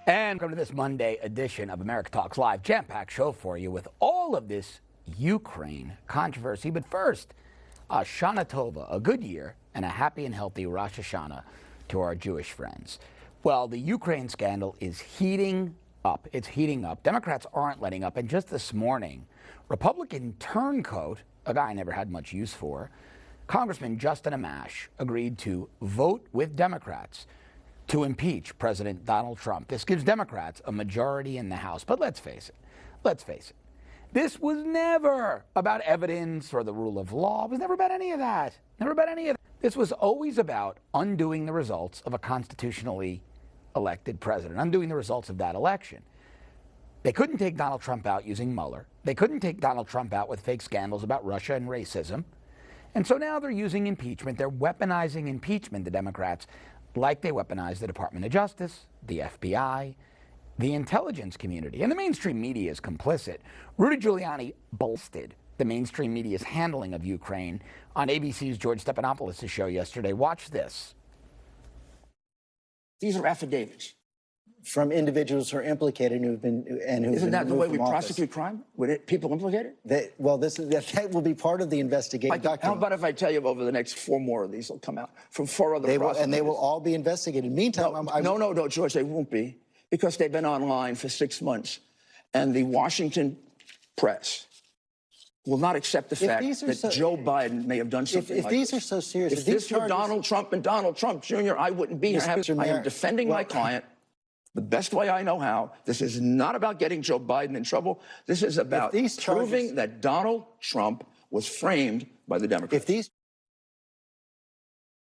And welcome to this Monday edition of America Talks Live, jam-packed show for you with all of this Ukraine controversy. But first, Shana Tova, a good year and a happy and healthy Rosh Hashanah to our Jewish friends. Well, the Ukraine scandal is heating up. It's heating up. Democrats aren't letting up. And just this morning, Republican turncoat, a guy I never had much use for, Congressman Justin Amash agreed to vote with Democrats to impeach President Donald Trump. This gives Democrats a majority in the House. But let's face it. This was never about evidence or the rule of law. It was never about any of that. This was always about undoing the results of a constitutionally elected president, undoing the results of that election. They couldn't take Donald Trump out using Mueller. They couldn't take Donald Trump out with fake scandals about Russia and racism. And so now they're using impeachment. They're weaponizing impeachment, the Democrats, like they weaponized the Department of Justice, the FBI, the intelligence community. And the mainstream media is complicit. Rudy Giuliani bolstered the mainstream media's handling of Ukraine on ABC's George Stephanopoulos' show yesterday. Watch this. These are affidavits from individuals who are implicated and who've been Isn't that the way we prosecute crime? With people implicated? That will be part of the investigative document. How about if I tell you over the next 4 more of these will come out from 4 other prosecutors? And they will all be investigated. Meantime, No, George, they won't be, because they've been online for 6 months, and the Washington press will not accept the fact that Joe Biden may have done something if like these this. are so serious, If this were Donald Trump and Donald Trump Jr., I wouldn't be here. I am defending my client the best way I know how. This is not about getting Joe Biden in trouble. This is about proving that Donald Trump was framed by the Democrats.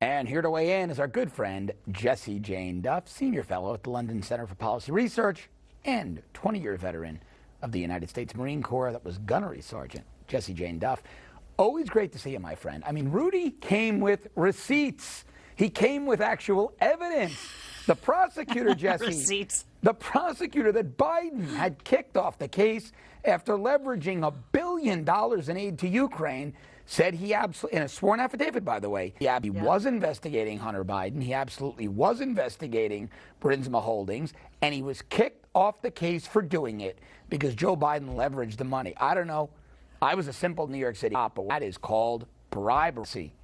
And here to weigh in is our good friend, Jessie Jane Duff, senior fellow at the London Center for Policy Research and 20-year veteran of the United States Marine Corps. That was Gunnery Sergeant Jessie Jane Duff. Always great to see you, my friend. I mean, Rudy came with receipts. He came with actual evidence. The prosecutor, Jessie, receipts. The prosecutor that Biden had kicked off the case after leveraging $1 billion in aid to Ukraine, said he absolutely, in a sworn affidavit, by the way, he was investigating Hunter Biden. He absolutely was investigating Burisma Holdings, and he was kicked off the case for doing it because Joe Biden leveraged the money. I don't know. I was a simple New York City cop, but that is called bribery.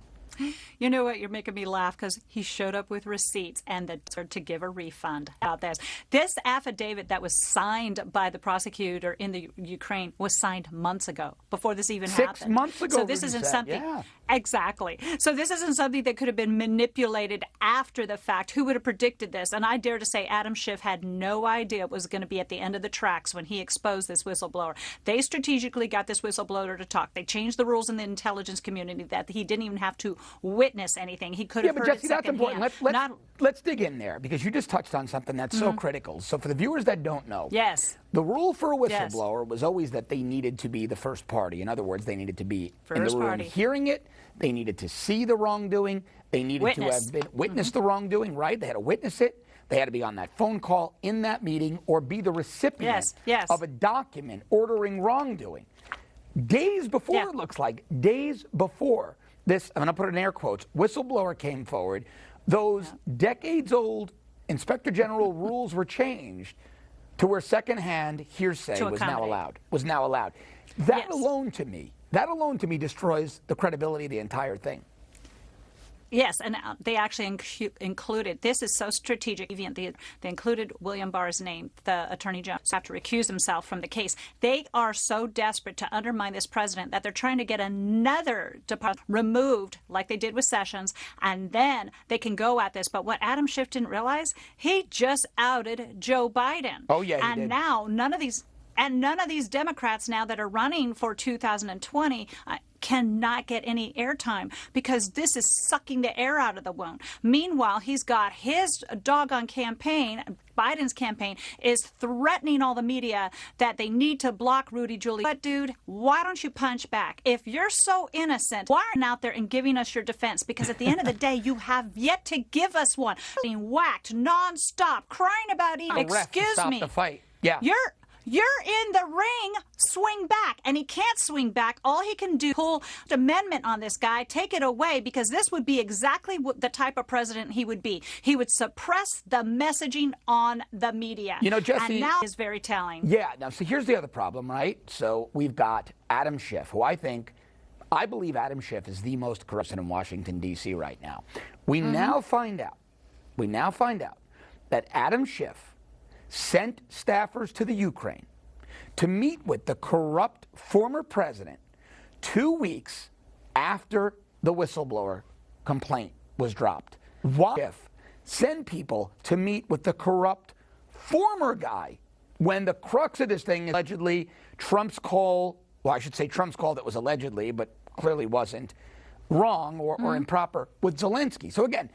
You know what? You're making me laugh because he showed up with receipts and to give a refund about this. This affidavit that was signed by the prosecutor in the Ukraine was signed months ago, before this even happened. 6 months ago. So this isn't something. Yeah. Exactly. So this isn't something that could have been manipulated after the fact. Who would have predicted this? And I dare to say Adam Schiff had no idea it was going to be at the end of the tracks when he exposed this whistleblower. They strategically got this whistleblower to talk. They changed the rules in the intelligence community that he didn't even have to witness anything. He could have heard Jesse, it that's important. Let's dig in there, because you just touched on something that's so critical. So for the viewers that don't know, the rule for a whistleblower was always that they needed to be the first party. In other words, they needed to be in the room hearing it. They needed to see the wrongdoing. They needed to have been witnessed the wrongdoing, right? They had to witness it. They had to be on that phone call, in that meeting, or be the recipient of a document ordering wrongdoing. Days before, it looks like, days before this, I'm going to put it in air quotes, whistleblower came forward, those decades-old Inspector General rules were changed to where secondhand hearsay was now allowed. That alone to me destroys the credibility of the entire thing. Yes, and they actually included, this is so strategic, they included William Barr's name, the Attorney General, have to recuse himself from the case. They are so desperate to undermine this president that they're trying to get another department removed, like they did with Sessions, and then they can go at this. But what Adam Schiff didn't realize, he just outed Joe Biden. Oh, yeah, he did. And now none of these Democrats now that are running for 2020 cannot get any airtime, because this is sucking the air out of the wound. Meanwhile, he's got his doggone campaign, Biden's campaign, is threatening all the media that they need to block Rudy Giuliani. But dude, why don't you punch back? If you're so innocent, why aren't you out there and giving us your defense? Because at the end of the day, you have yet to give us one. Being whacked nonstop, crying about eating. Excuse me. The fight. Yeah. You're in the ring, swing back. And he can't swing back. All he can do is pull the amendment on this guy, take it away, because this would be exactly what the type of president he would be. He would suppress the messaging on the media. You know, Jessie, and now is very telling. Yeah, now, so here's the other problem, right? So we've got Adam Schiff, who I believe Adam Schiff is the most corrupt in Washington, D.C. right now. We now find out that Adam Schiff sent staffers to the Ukraine to meet with the corrupt former president 2 weeks after the whistleblower complaint was dropped. Why Schiff send people to meet with the corrupt former guy when the crux of this thing is allegedly Trump's call, well, I should say Trump's call that was allegedly, but clearly wasn't, wrong or improper with Zelensky. So again,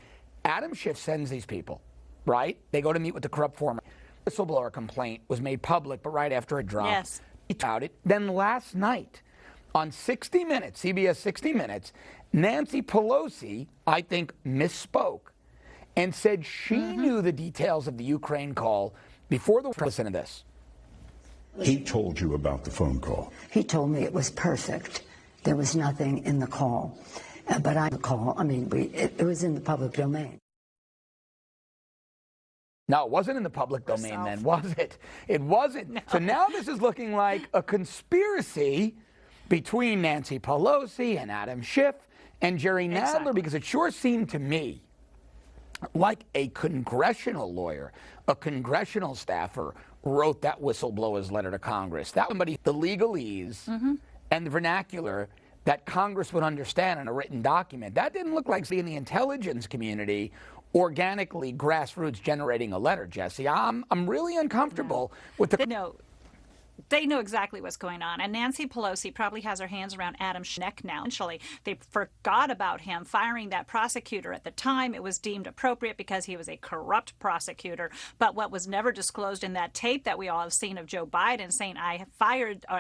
Adam Schiff sends these people, right? They go to meet with the corrupt former. Whistleblower complaint was made public, but right after it dropped. Yes. About it. Then last night on 60 Minutes, CBS 60 Minutes, Nancy Pelosi, I think, misspoke and said she knew the details of the Ukraine call before the... Listen to this. He told you about the phone call. He told me it was perfect. There was nothing in the call. But it was in the public domain. No, it wasn't in the public domain then, was it? It wasn't. No. So now this is looking like a conspiracy between Nancy Pelosi and Adam Schiff and Jerry Nadler, because it sure seemed to me like a congressional lawyer, a congressional staffer wrote that whistleblower's letter to Congress. That somebody, the legalese and the vernacular that Congress would understand in a written document. That didn't look like seeing the intelligence community organically grassroots generating a letter, Jessie. I'm really uncomfortable with the... They know exactly what's going on. And Nancy Pelosi probably has her hands around Adam's neck now. Actually, they forgot about him firing that prosecutor. At the time, it was deemed appropriate because he was a corrupt prosecutor. But what was never disclosed in that tape that we all have seen of Joe Biden saying, I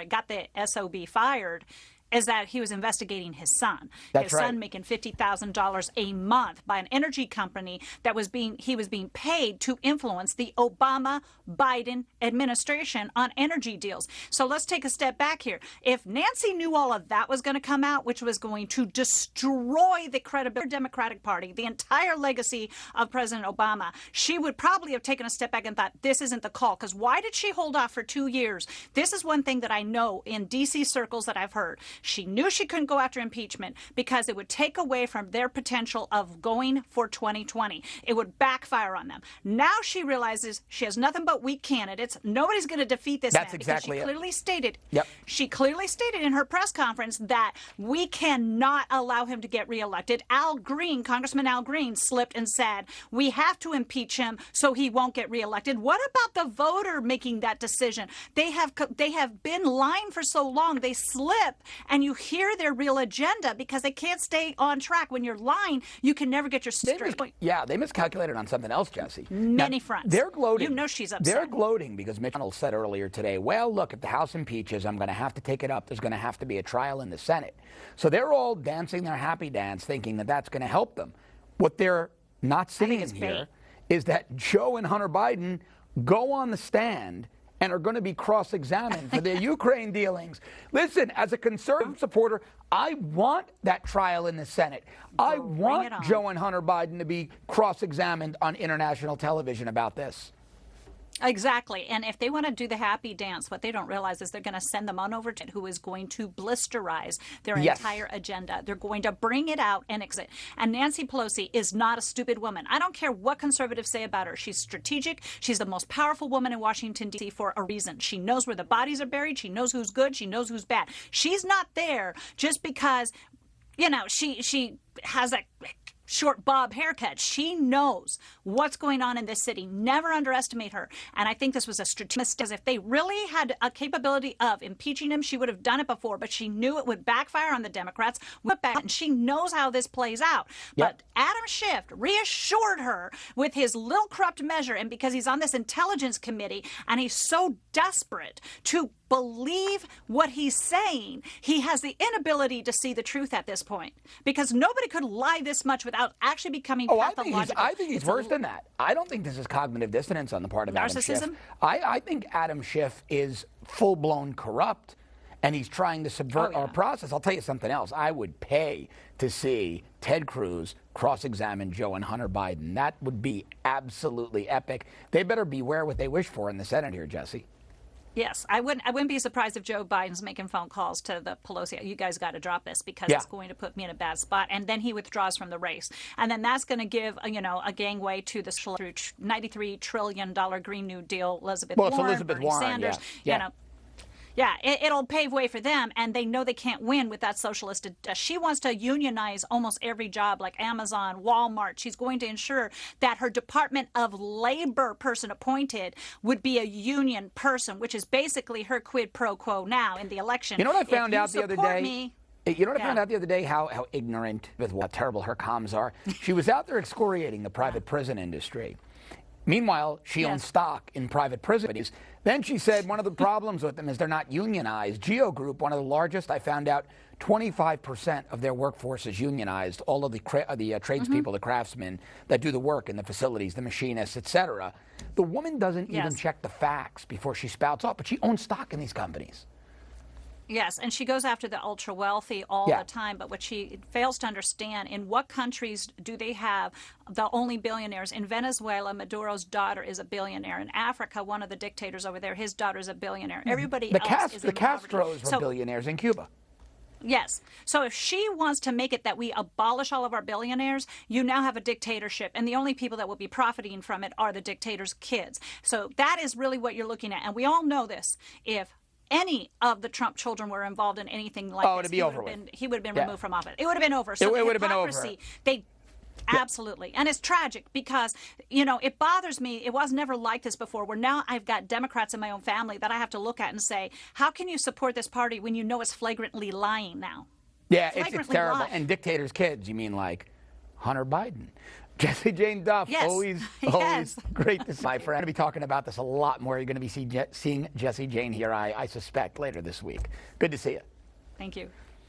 got the SOB fired, is that he was investigating his son. That's his son making $50,000 a month by an energy company that he was being paid to influence the Obama-Biden administration on energy deals. So let's take a step back here. If Nancy knew all of that was going to come out, which was going to destroy the credibility of the Democratic Party, the entire legacy of President Obama, she would probably have taken a step back and thought, this isn't the call. Because why did she hold off for 2 years? This is one thing that I know in D.C. circles that I've heard. She knew she couldn't go after impeachment because it would take away from their potential of going for 2020. It would backfire on them. Now she realizes she has nothing but weak candidates. Nobody's going to defeat this man. That's exactly because she clearly stated. Yep. She clearly stated in her press conference that we cannot allow him to get reelected. Congressman Al Green slipped and said we have to impeach him so he won't get reelected. What about the voter making that decision? They have been lying for so long. They slip and you hear their real agenda because they can't stay on track. When you're lying, you can never get your straight. They miscalculated on something else, Jessie. Many fronts. They're gloating. You know she's upset. They're gloating because Mitch McConnell said earlier today, well, look, if the House impeaches, I'm going to have to take it up. There's going to have to be a trial in the Senate. So they're all dancing their happy dance thinking that that's going to help them. What they're not seeing here is that Joe and Hunter Biden go on the stand and are going to be cross-examined for their Ukraine dealings. Listen, as a conservative supporter, I want that trial in the Senate. I want Joe and Hunter Biden to be cross-examined on international television about this. Exactly. And if they want to do the happy dance, what they don't realize is they're going to send them on over to who is going to blisterize their entire agenda. They're going to bring it out and exit. And Nancy Pelosi is not a stupid woman. I don't care what conservatives say about her. She's strategic. She's the most powerful woman in Washington, D.C. for a reason. She knows where the bodies are buried. She knows who's good. She knows who's bad. She's not there just because, she has that short bob haircut. She knows what's going on in this city. Never underestimate her. And I think this was a strategic mistake. If they really had a capability of impeaching him, she would have done it before. But she knew it would backfire on the Democrats. And she knows how this plays out. Yep. But Adam Schiff reassured her with his little corrupt measure. And because he's on this intelligence committee and he's so desperate to believe what he's saying. He has the inability to see the truth at this point because nobody could lie this much without actually becoming pathological. I think he's worse than that. I don't think this is cognitive dissonance on the part of Adam Schiff. I think Adam Schiff is full-blown corrupt, and he's trying to subvert our process. I'll tell you something else. I would pay to see Ted Cruz cross-examine Joe and Hunter Biden. That would be absolutely epic. They better beware what they wish for in the Senate here, Jesse. Yes, I wouldn't be surprised if Joe Biden's making phone calls to the Pelosi. You guys got to drop this because it's going to put me in a bad spot. And then he withdraws from the race. And then that's going to give, a gangway to the $93 trillion Green New Deal, Elizabeth Warren, Bernie Sanders, Yeah, it'll pave way for them, and they know they can't win with that socialist. She wants to unionize almost every job, like Amazon, Walmart. She's going to ensure that her Department of Labor person appointed would be a union person, which is basically her quid pro quo now in the election. You know what I found out the other day? You know what I found out the other day? How ignorant, with how terrible her comms are. She was out there excoriating the private prison industry. Meanwhile, she owns stock in private prisons. Then she said one of the problems with them is they're not unionized. Geo Group, one of the largest, I found out 25% of their workforce is unionized. All of the tradespeople, the craftsmen that do the work in the facilities, the machinists, etc. The woman doesn't even check the facts before she spouts off, but she owns stock in these companies. Yes, and she goes after the ultra wealthy all the time, but what she fails to understand, in what countries do they have the only billionaires? In Venezuela, Maduro's daughter is a billionaire. In Africa, one of the dictators over there, his daughter is a billionaire. Everybody else is in poverty. The Castros were billionaires in Cuba. Yes. So if she wants to make it that we abolish all of our billionaires, you now have a dictatorship, and the only people that will be profiting from it are the dictator's kids. So that is really what you're looking at, and we all know this. If any of the Trump children were involved in anything like this, he would have been removed from office. It would have been over. So it would have been over. Absolutely. And it's tragic because, it bothers me. It was never like this before, where now I've got Democrats in my own family that I have to look at and say, how can you support this party when you know it's flagrantly lying now? Yeah, it's terrible. And dictators' kids, you mean like Hunter Biden. Jessie Jane Duff, always great to see my friend. We're going to be talking about this a lot more. You're going to be seeing Jessie Jane here, I suspect, later this week. Good to see you. Thank you.